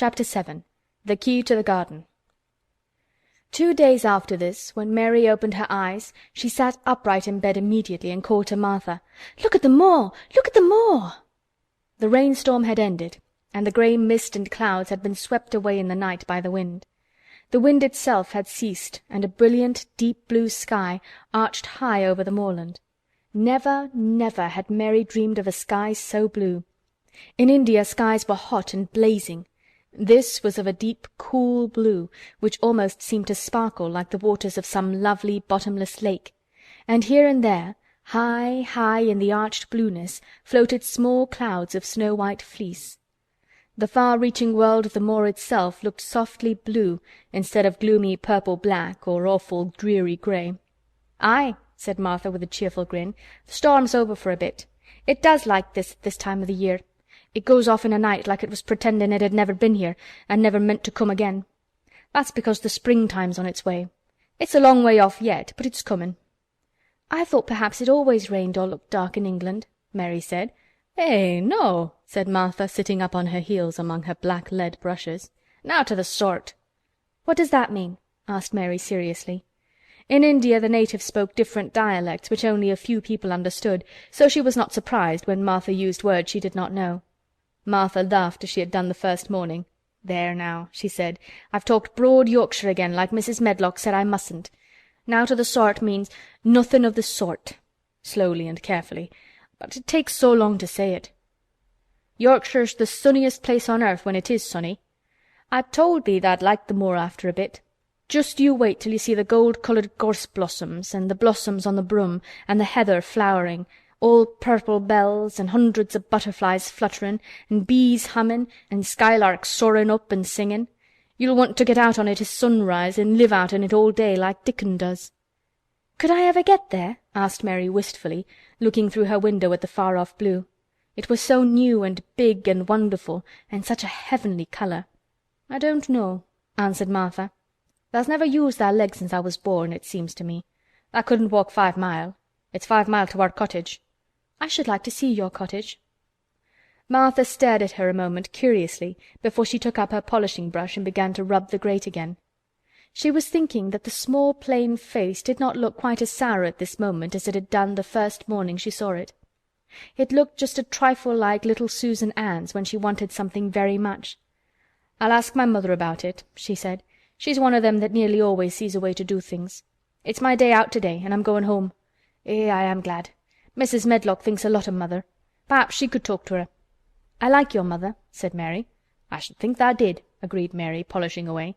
Chapter 7. The Key to the Garden. 2 days after this, when Mary opened her eyes, she sat upright in bed immediately and called to Martha, "Look at the moor! Look at the moor!" The rainstorm had ended, and the grey mist and clouds had been swept away in the night by the wind. The wind itself had ceased, and a brilliant, deep blue sky arched high over the moorland. Never, never had Mary dreamed of a sky so blue. In India skies were hot and blazing. This was of a deep, cool blue, which almost seemed to sparkle like the waters of some lovely bottomless lake, and here and there, high, high in the arched blueness, floated small clouds of snow-white fleece. The far-reaching world of the moor itself looked softly blue instead of gloomy purple-black or awful dreary grey. "Aye," said Martha with a cheerful grin, "the storm's over for a bit. It does like this at this time of the year. It goes off in a night like it was pretendin' it had never been here and never meant to come again. That's because the springtime's on its way. It's a long way off yet, but it's comin'." "I thought perhaps it always rained or looked dark in England," Mary said. "Eh, no," said Martha, sitting up on her heels among her black lead brushes. "Not to the sort." "What does that mean?" asked Mary seriously. In India the natives spoke different dialects which only a few people understood, so she was not surprised when Martha used words she did not know. Martha laughed as she had done the first morning. "There now," she said, "I've talked broad Yorkshire again, like Mrs. Medlock said I mustn't. Now to the sort means nothing of the sort," slowly and carefully, "but it takes so long to say it. Yorkshire's the sunniest place on earth when it is sunny. I told thee tha'd like the moor after a bit. Just you wait till you see the gold-coloured gorse blossoms, and the blossoms on the broom, and the heather flowering, all purple bells, and hundreds of butterflies flutterin', and bees hummin', and skylarks soarin' up and singin'. You'll want to get out on it at sunrise and live out in it all day like Dickon does." "Could I ever get there?" asked Mary wistfully, looking through her window at the far-off blue. It was so new and big and wonderful, and such a heavenly colour. "I don't know," answered Martha. "Tha's never used thy legs since I was born, it seems to me. Tha couldn't walk 5 mile. It's 5 mile to our cottage." "I should like to see your cottage." Martha stared at her a moment curiously before she took up her polishing brush and began to rub the grate again. She was thinking that the small plain face did not look quite as sour at this moment as it had done the first morning she saw it. It looked just a trifle like little Susan Ann's when she wanted something very much. "I'll ask my mother about it," she said. "She's one of them that nearly always sees a way to do things. It's my day out today and I'm going home. I am glad. Mrs. Medlock thinks a lot of mother. Perhaps she could talk to her." "I like your mother," said Mary. "I should think tha did," agreed Mary, polishing away.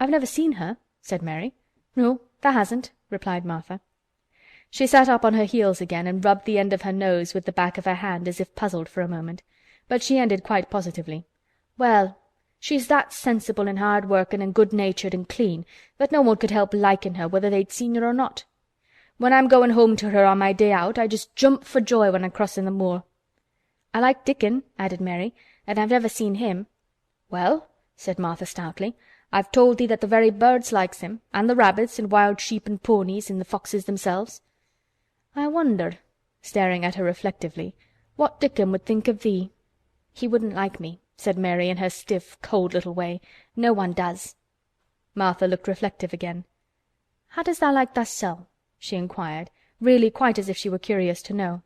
"I've never seen her," said Mary. "No, tha hasn't," replied Martha. She sat up on her heels again and rubbed the end of her nose with the back of her hand as if puzzled for a moment, but she ended quite positively. "Well, she's that sensible and hard-workin' and good-natured and clean that no one could help likin' her whether they'd seen her or not. When I'm goin' home to her on my day out I just jump for joy when I'm crossin' the moor." "I like Dickon," added Mary, "and I've never seen him." "Well," said Martha stoutly, "I've told thee that the very birds likes him, and the rabbits and wild sheep and ponies and the foxes themselves. I wonder," staring at her reflectively, "what Dickon would think of thee." "He wouldn't like me," said Mary in her stiff, cold little way. "No one does." Martha looked reflective again. "How does tha like thysel'?" she inquired, really quite as if she were curious to know.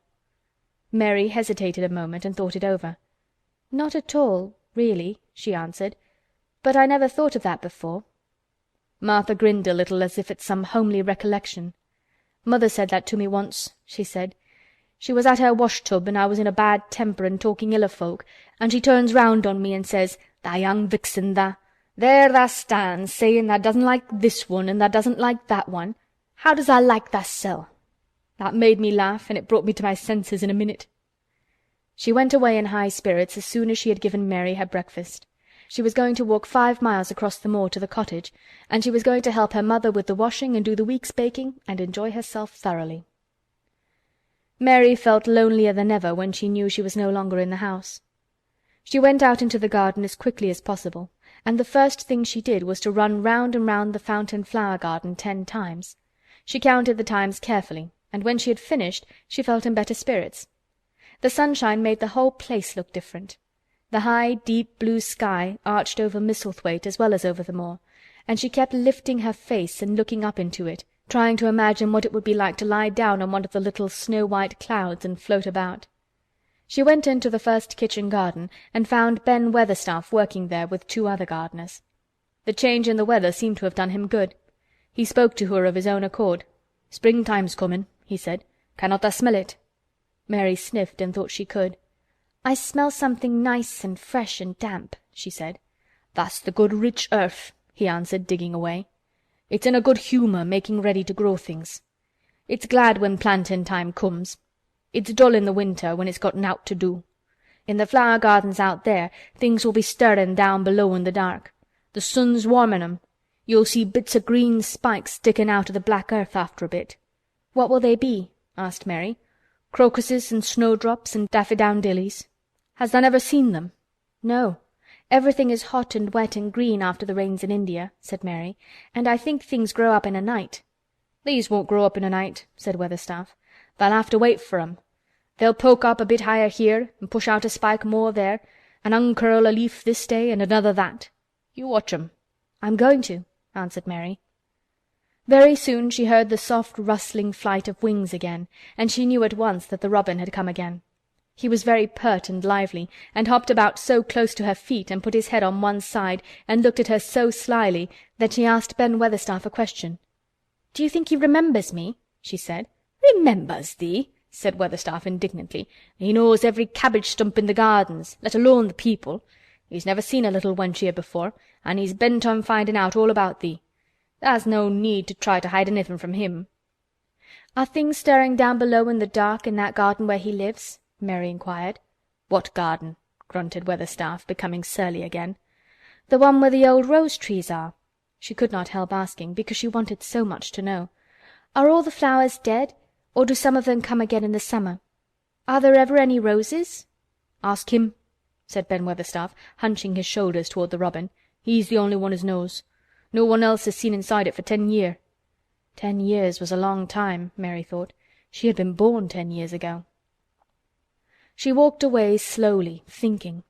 Mary hesitated a moment and thought it over. "Not at all, really," she answered. "But I never thought of that before." Martha grinned a little as if at some homely recollection. "Mother said that to me once," she said. "She was at her wash-tub and I was in a bad temper and talking ill of folk, and she turns round on me and says, 'Tha young vixen, tha. There tha stands sayin' tha doesn't like this one and tha doesn't like that one. How does tha like thysel'?' That made me laugh and it brought me to my senses in a minute." She went away in high spirits as soon as she had given Mary her breakfast. She was going to walk 5 miles across the moor to the cottage, and she was going to help her mother with the washing and do the week's baking and enjoy herself thoroughly. Mary felt lonelier than ever when she knew she was no longer in the house. She went out into the garden as quickly as possible, and the first thing she did was to run round and round the fountain flower garden 10 times. She counted the times carefully, and when she had finished she felt in better spirits. The sunshine made the whole place look different. The high, deep blue sky arched over Misselthwaite as well as over the moor, and she kept lifting her face and looking up into it, trying to imagine what it would be like to lie down on one of the little snow-white clouds and float about. She went into the first kitchen garden and found Ben Weatherstaff working there with 2 other gardeners. The change in the weather seemed to have done him good. He spoke to her of his own accord. "Springtime's comin'," he said. "Cannot tha smell it?" Mary sniffed and thought she could. "I smell something nice and fresh and damp," she said. "That's the good rich earth," he answered, digging away. "It's in a good humour making ready to grow things. It's glad when plantin' time comes. It's dull in the winter when it's got nowt to do. In the flower gardens out there things will be stirrin' down below in the dark. The sun's warmin' 'em. You'll see bits o' green spikes stickin' out o' the black earth after a bit." "What will they be?" asked Mary. "Crocuses and snowdrops and daffydowndillys. Has tha never seen them?" "No. Everything is hot and wet and green after the rains in India," said Mary, "and I think things grow up in a night." "These won't grow up in a night," said Weatherstaff. "Tha'll have to wait for 'em. They'll poke up a bit higher here and push out a spike more there and uncurl a leaf this day and another that. You watch 'em." "I'm going to," answered Mary. Very soon she heard the soft rustling flight of wings again, and she knew at once that the robin had come again. He was very pert and lively, and hopped about so close to her feet and put his head on one side and looked at her so slyly that she asked Ben Weatherstaff a question. "Do you think he remembers me?" she said. "Remembers thee?" said Weatherstaff indignantly. "He knows every cabbage stump in the gardens, let alone the people. He's never seen a little wench here before, and he's bent on finding out all about thee. Tha's no need to try to hide anything from him." "Are things stirring down below in the dark in that garden where he lives?" Mary inquired. "What garden?" grunted Weatherstaff, becoming surly again. "The one where the old rose trees are." She could not help asking, because she wanted so much to know. "Are all the flowers dead, or do some of them come again in the summer? Are there ever any roses?" "Ask him," said Ben Weatherstaff, hunching his shoulders toward the robin. "He's the only one as knows. No one else has seen inside it for 10 year." 10 years was a long time, Mary thought. She had been born 10 years ago. She walked away slowly, thinking.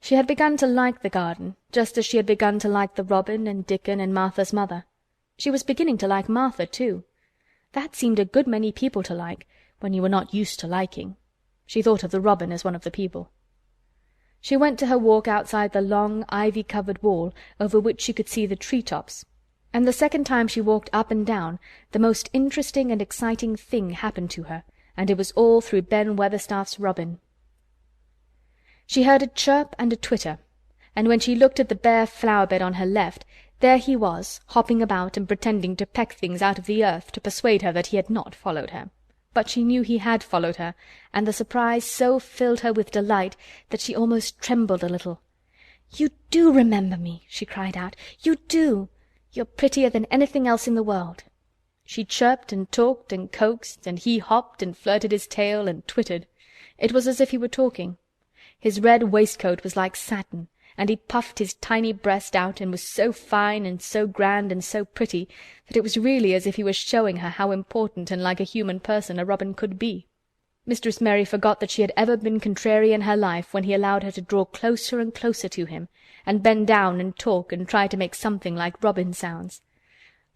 She had begun to like the garden, just as she had begun to like the robin and Dickon and Martha's mother. She was beginning to like Martha too. That seemed a good many people to like, when you were not used to liking. She thought of the robin as one of the people. She went to her walk outside the long, ivy-covered wall over which she could see the tree-tops, and the second time she walked up and down, the most interesting and exciting thing happened to her, and it was all through Ben Weatherstaff's robin. She heard a chirp and a twitter, and when she looked at the bare flower-bed on her left, there he was, hopping about and pretending to peck things out of the earth to persuade her that he had not followed her. But she knew he had followed her, and the surprise so filled her with delight that she almost trembled a little. "You do remember me," she cried out. "You do! You're prettier than anything else in the world." She chirped and talked and coaxed, and he hopped and flirted his tail and twittered. It was as if he were talking. His red waistcoat was like satin, and he puffed his tiny breast out and was so fine and so grand and so pretty that it was really as if he was showing her how important and like a human person a robin could be. Mistress Mary forgot that she had ever been contrary in her life when he allowed her to draw closer and closer to him, and bend down and talk and try to make something like robin sounds.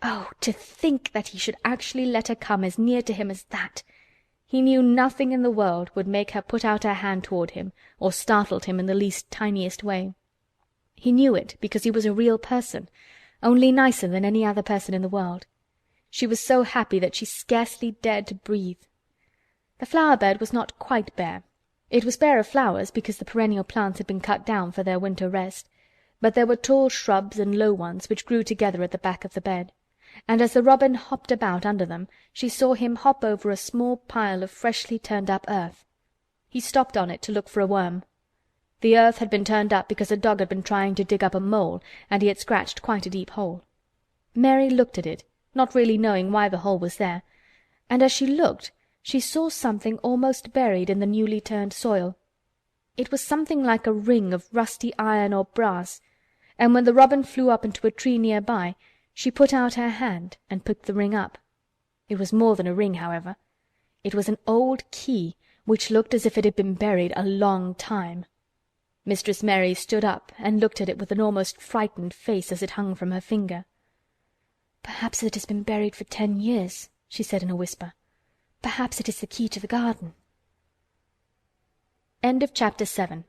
Oh, to think that he should actually let her come as near to him as that! He knew nothing in the world would make her put out her hand toward him or startled him in the least tiniest way. He knew it because he was a real person, only nicer than any other person in the world. She was so happy that she scarcely dared to breathe. The flower-bed was not quite bare. It was bare of flowers because the perennial plants had been cut down for their winter rest, but there were tall shrubs and low ones which grew together at the back of the bed, and as the robin hopped about under them she saw him hop over a small pile of freshly turned-up earth. He stopped on it to look for a worm. The earth had been turned up because a dog had been trying to dig up a mole, and he had scratched quite a deep hole. Mary looked at it, not really knowing why the hole was there, and as she looked she saw something almost buried in the newly turned soil. It was something like a ring of rusty iron or brass, and when the robin flew up into a tree near by, she put out her hand and picked the ring up. It was more than a ring, however. It was an old key which looked as if it had been buried a long time. Mistress Mary stood up and looked at it with an almost frightened face as it hung from her finger. "Perhaps it has been buried for 10 years," she said in a whisper. "Perhaps it is the key to the garden." Chapter 7